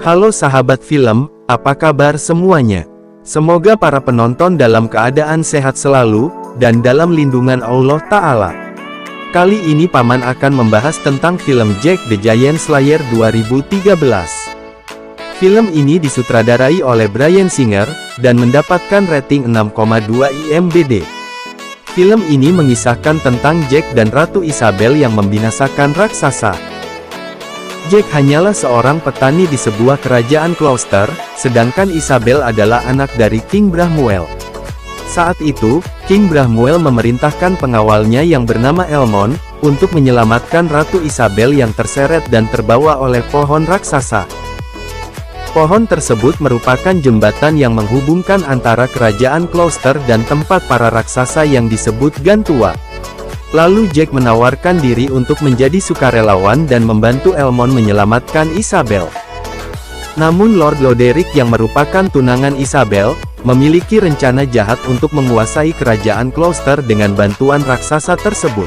Halo sahabat film, apa kabar semuanya? Semoga para penonton dalam keadaan sehat selalu, dan dalam lindungan Allah Ta'ala. Kali ini Paman akan membahas tentang film Jack the Giant Slayer 2013. Film ini disutradarai oleh Bryan Singer, dan mendapatkan rating 6,2 IMDb. Film ini mengisahkan tentang Jack dan Ratu Isabel yang membinasakan raksasa. Jack hanyalah seorang petani di sebuah kerajaan Gloucester, sedangkan Isabel adalah anak dari King Bramwell. Saat itu, King Bramwell memerintahkan pengawalnya yang bernama Elmond, untuk menyelamatkan Ratu Isabel yang terseret dan terbawa oleh pohon raksasa. Pohon tersebut merupakan jembatan yang menghubungkan antara kerajaan Gloucester dan tempat para raksasa yang disebut Gantua. Lalu Jack menawarkan diri untuk menjadi sukarelawan dan membantu Elmond menyelamatkan Isabel. Namun Lord Loderick yang merupakan tunangan Isabel, memiliki rencana jahat untuk menguasai kerajaan Gloucester dengan bantuan raksasa tersebut.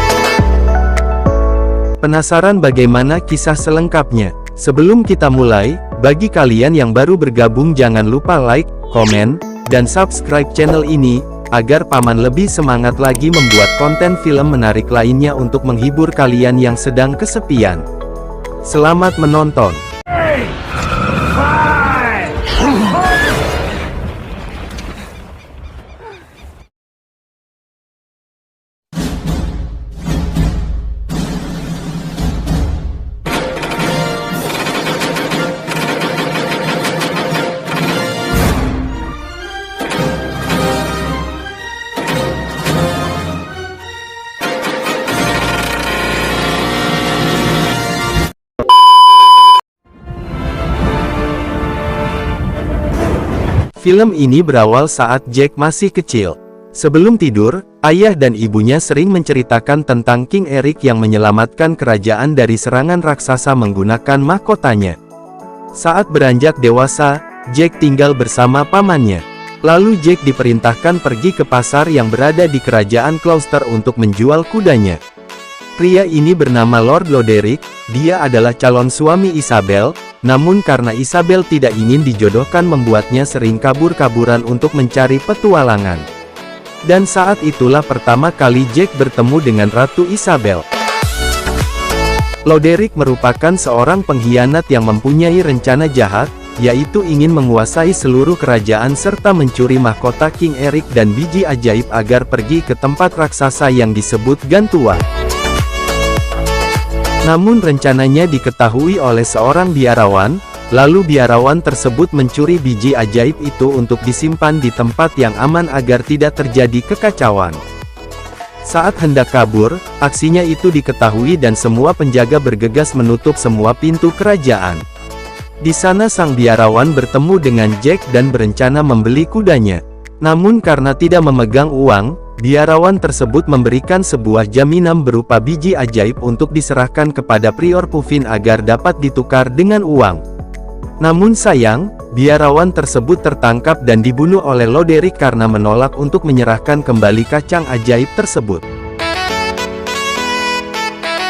Penasaran bagaimana kisah selengkapnya? Sebelum kita mulai, bagi kalian yang baru bergabung jangan lupa like, komen, dan subscribe channel ini, agar Paman lebih semangat lagi membuat konten film menarik lainnya untuk menghibur kalian yang sedang kesepian. Selamat menonton! Film ini berawal saat Jack masih kecil. Sebelum tidur, ayah dan ibunya sering menceritakan tentang King Eric yang menyelamatkan kerajaan dari serangan raksasa menggunakan mahkotanya. Saat beranjak dewasa, Jack tinggal bersama pamannya. Lalu Jack diperintahkan pergi ke pasar yang berada di kerajaan Gloucester untuk menjual kudanya. Pria ini bernama Lord Loderick, dia adalah calon suami Isabel, namun karena Isabel tidak ingin dijodohkan membuatnya sering kabur-kaburan untuk mencari petualangan. Dan saat itulah pertama kali Jack bertemu dengan Ratu Isabel. Loderick merupakan seorang pengkhianat yang mempunyai rencana jahat, yaitu ingin menguasai seluruh kerajaan serta mencuri mahkota King Eric dan biji ajaib agar pergi ke tempat raksasa yang disebut Gantua. Namun rencananya diketahui oleh seorang biarawan, lalu biarawan tersebut mencuri biji ajaib itu untuk disimpan di tempat yang aman agar tidak terjadi kekacauan. Saat hendak kabur, aksinya itu diketahui dan semua penjaga bergegas menutup semua pintu kerajaan. Di sana sang biarawan bertemu dengan Jack dan berencana membeli kudanya. Namun karena tidak memegang uang, biarawan tersebut memberikan sebuah jaminan berupa biji ajaib untuk diserahkan kepada Prior Puffin agar dapat ditukar dengan uang. Namun sayang, biarawan tersebut tertangkap dan dibunuh oleh Loderick karena menolak untuk menyerahkan kembali kacang ajaib tersebut.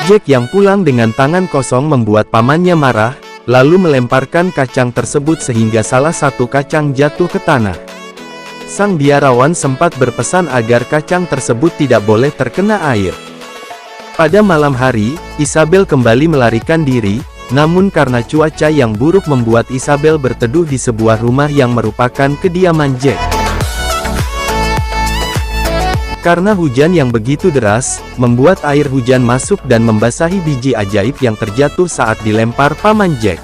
Jack yang pulang dengan tangan kosong membuat pamannya marah, lalu melemparkan kacang tersebut sehingga salah satu kacang jatuh ke tanah. Sang biarawan sempat berpesan agar kacang tersebut tidak boleh terkena air. Pada malam hari, Isabel kembali melarikan diri, namun karena cuaca yang buruk membuat Isabel berteduh di sebuah rumah yang merupakan kediaman Jack. Karena hujan yang begitu deras, membuat air hujan masuk dan membasahi biji ajaib yang terjatuh saat dilempar paman Jack.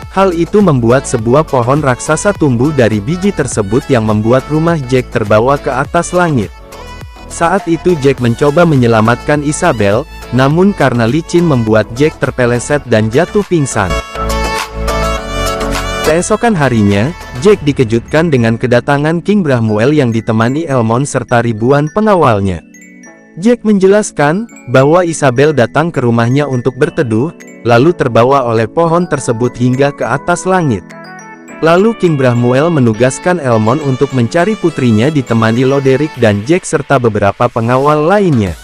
Hal itu membuat sebuah pohon raksasa tumbuh dari biji tersebut yang membuat rumah Jack terbawa ke atas langit. Saat itu Jack mencoba menyelamatkan Isabel, namun karena licin membuat Jack terpeleset dan jatuh pingsan. Keesokan harinya, Jack dikejutkan dengan kedatangan King Bramwell yang ditemani Elmond serta ribuan pengawalnya. Jack menjelaskan bahwa Isabel datang ke rumahnya untuk berteduh, lalu terbawa oleh pohon tersebut hingga ke atas langit. Lalu King Bramwell menugaskan Elmond untuk mencari putrinya ditemani Loderick dan Jack serta beberapa pengawal lainnya.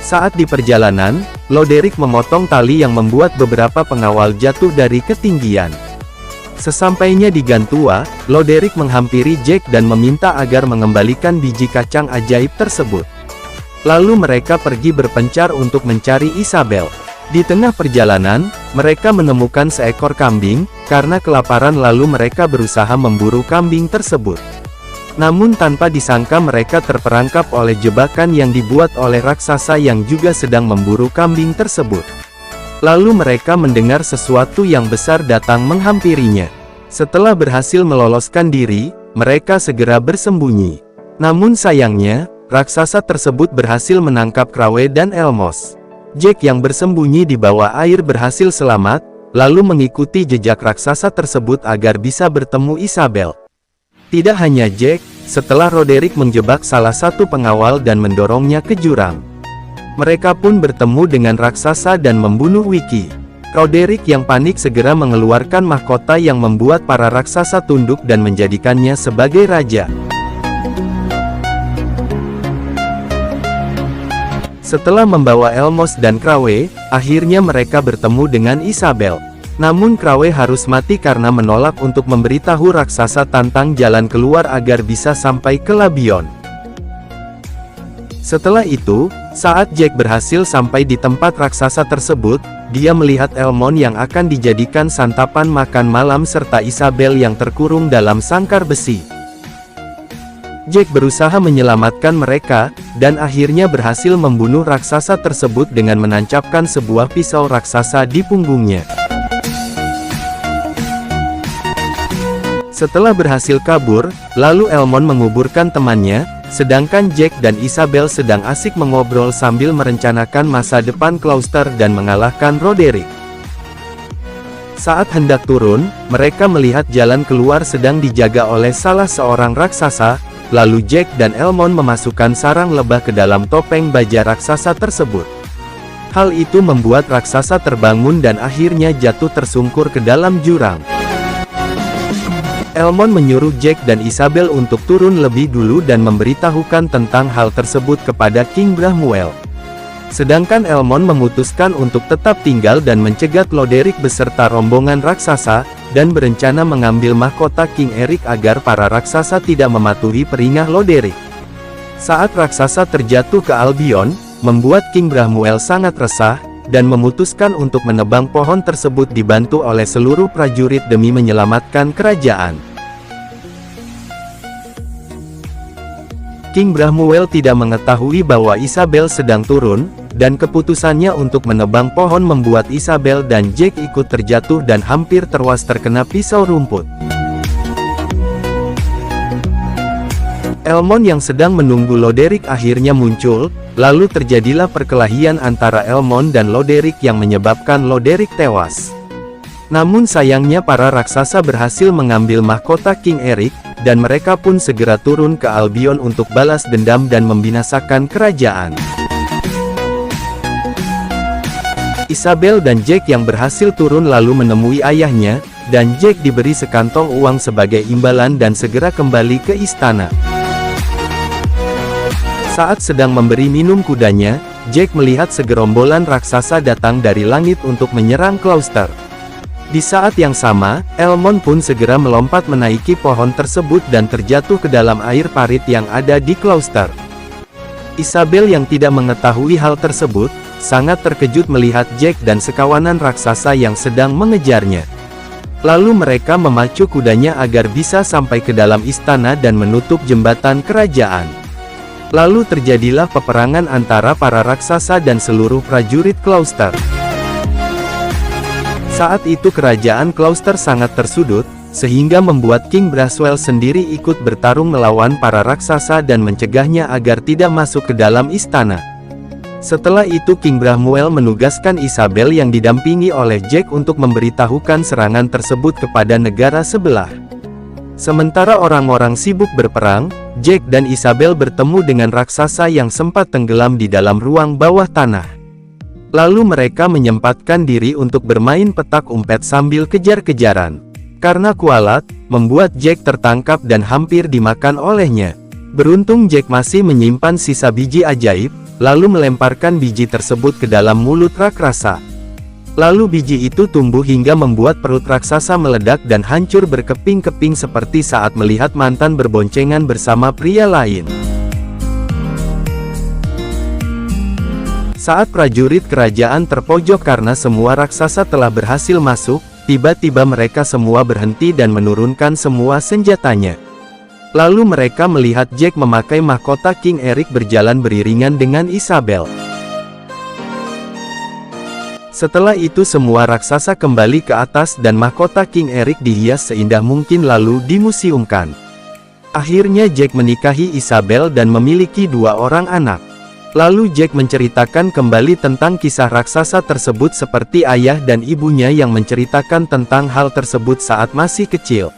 Saat di perjalanan, Loderick memotong tali yang membuat beberapa pengawal jatuh dari ketinggian. Sesampainya di Gantua, Loderick menghampiri Jack dan meminta agar mengembalikan biji kacang ajaib tersebut. Lalu mereka pergi berpencar untuk mencari Isabel. Di tengah perjalanan, mereka menemukan seekor kambing, karena kelaparan lalu mereka berusaha memburu kambing tersebut. Namun tanpa disangka mereka terperangkap oleh jebakan yang dibuat oleh raksasa yang juga sedang memburu kambing tersebut. Lalu mereka mendengar sesuatu yang besar datang menghampirinya. Setelah berhasil meloloskan diri, mereka segera bersembunyi. Namun sayangnya, raksasa tersebut berhasil menangkap Krawe dan Elmos. Jack yang bersembunyi di bawah air berhasil selamat, lalu mengikuti jejak raksasa tersebut agar bisa bertemu Isabel. Tidak hanya Jack, setelah Roderick menjebak salah satu pengawal dan mendorongnya ke jurang. Mereka pun bertemu dengan raksasa dan membunuh Wiki. Roderick yang panik segera mengeluarkan mahkota yang membuat para raksasa tunduk dan menjadikannya sebagai raja. Setelah membawa Elmos dan Krawe, akhirnya mereka bertemu dengan Isabel. Namun Krawe harus mati karena menolak untuk memberitahu raksasa tentang jalan keluar agar bisa sampai ke Labion. Setelah itu, saat Jack berhasil sampai di tempat raksasa tersebut, dia melihat Elmon yang akan dijadikan santapan makan malam serta Isabel yang terkurung dalam sangkar besi. Jack berusaha menyelamatkan mereka, dan akhirnya berhasil membunuh raksasa tersebut dengan menancapkan sebuah pisau raksasa di punggungnya. Setelah berhasil kabur, lalu Elmon menguburkan temannya, sedangkan Jack dan Isabel sedang asik mengobrol sambil merencanakan masa depan Gloucester dan mengalahkan Roderick. Saat hendak turun, mereka melihat jalan keluar sedang dijaga oleh salah seorang raksasa. Lalu Jack dan Elmon memasukkan sarang lebah ke dalam topeng baja raksasa tersebut. Hal itu membuat raksasa terbangun dan akhirnya jatuh tersungkur ke dalam jurang. Elmon menyuruh Jack dan Isabel untuk turun lebih dulu dan memberitahukan tentang hal tersebut kepada King Bramwell. Sedangkan Elmon memutuskan untuk tetap tinggal dan mencegat Loderick beserta rombongan raksasa, dan berencana mengambil mahkota King Eric agar para raksasa tidak mematuhi peringah Loderick. Saat raksasa terjatuh ke Albion, membuat King Bramwell sangat resah, dan memutuskan untuk menebang pohon tersebut dibantu oleh seluruh prajurit demi menyelamatkan kerajaan. King Bramwell tidak mengetahui bahwa Isabel sedang turun, dan keputusannya untuk menebang pohon membuat Isabel dan Jack ikut terjatuh dan hampir tewas terkena pisau rumput. Elmon yang sedang menunggu Loderick akhirnya muncul, lalu terjadilah perkelahian antara Elmon dan Loderick yang menyebabkan Loderick tewas. Namun sayangnya para raksasa berhasil mengambil mahkota King Eric, dan mereka pun segera turun ke Albion untuk balas dendam dan membinasakan kerajaan. Isabel dan Jack yang berhasil turun lalu menemui ayahnya, dan Jack diberi sekantong uang sebagai imbalan dan segera kembali ke istana. Saat sedang memberi minum kudanya, Jack melihat segerombolan raksasa datang dari langit untuk menyerang Gloucester. Di saat yang sama, Elmon pun segera melompat menaiki pohon tersebut dan terjatuh ke dalam air parit yang ada di Gloucester. Isabel yang tidak mengetahui hal tersebut, sangat terkejut melihat Jack dan sekawanan raksasa yang sedang mengejarnya. Lalu mereka memacu kudanya agar bisa sampai ke dalam istana dan menutup jembatan kerajaan. Lalu terjadilah peperangan antara para raksasa dan seluruh prajurit Gloucester. Saat itu kerajaan Gloucester sangat tersudut, sehingga membuat King Bramwell sendiri ikut bertarung melawan para raksasa dan mencegahnya agar tidak masuk ke dalam istana. Setelah itu King Bramwell menugaskan Isabel yang didampingi oleh Jack untuk memberitahukan serangan tersebut kepada negara sebelah. Sementara orang-orang sibuk berperang, Jack dan Isabel bertemu dengan raksasa yang sempat tenggelam di dalam ruang bawah tanah. Lalu mereka menyempatkan diri untuk bermain petak umpet sambil kejar-kejaran. Karena kualat, membuat Jack tertangkap dan hampir dimakan olehnya. Beruntung Jack masih menyimpan sisa biji ajaib, lalu melemparkan biji tersebut ke dalam mulut raksasa. Lalu biji itu tumbuh hingga membuat perut raksasa meledak dan hancur berkeping-keping seperti saat melihat mantan berboncengan bersama pria lain. Saat prajurit kerajaan terpojok karena semua raksasa telah berhasil masuk, tiba-tiba mereka semua berhenti dan menurunkan semua senjatanya. Lalu mereka melihat Jack memakai mahkota King Eric berjalan beriringan dengan Isabel. Setelah itu semua raksasa kembali ke atas dan mahkota King Eric dihias seindah mungkin lalu dimuseumkan. Akhirnya Jack menikahi Isabel dan memiliki 2 orang anak. Lalu Jack menceritakan kembali tentang kisah raksasa tersebut seperti ayah dan ibunya yang menceritakan tentang hal tersebut saat masih kecil.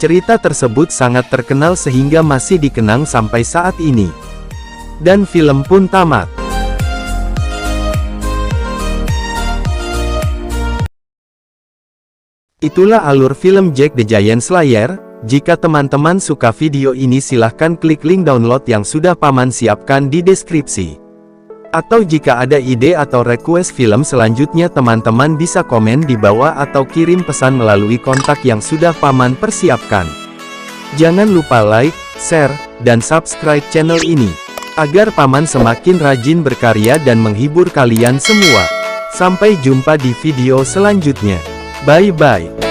Cerita tersebut sangat terkenal sehingga masih dikenang sampai saat ini. Dan film pun tamat. Itulah alur film Jack the Giant Slayer. Jika teman-teman suka video ini silahkan klik link download yang sudah Paman siapkan di deskripsi. Atau jika ada ide atau request film selanjutnya teman-teman bisa komen di bawah atau kirim pesan melalui kontak yang sudah Paman persiapkan. Jangan lupa like, share, dan subscribe channel ini, agar Paman semakin rajin berkarya dan menghibur kalian semua. Sampai jumpa di video selanjutnya. Bye-bye.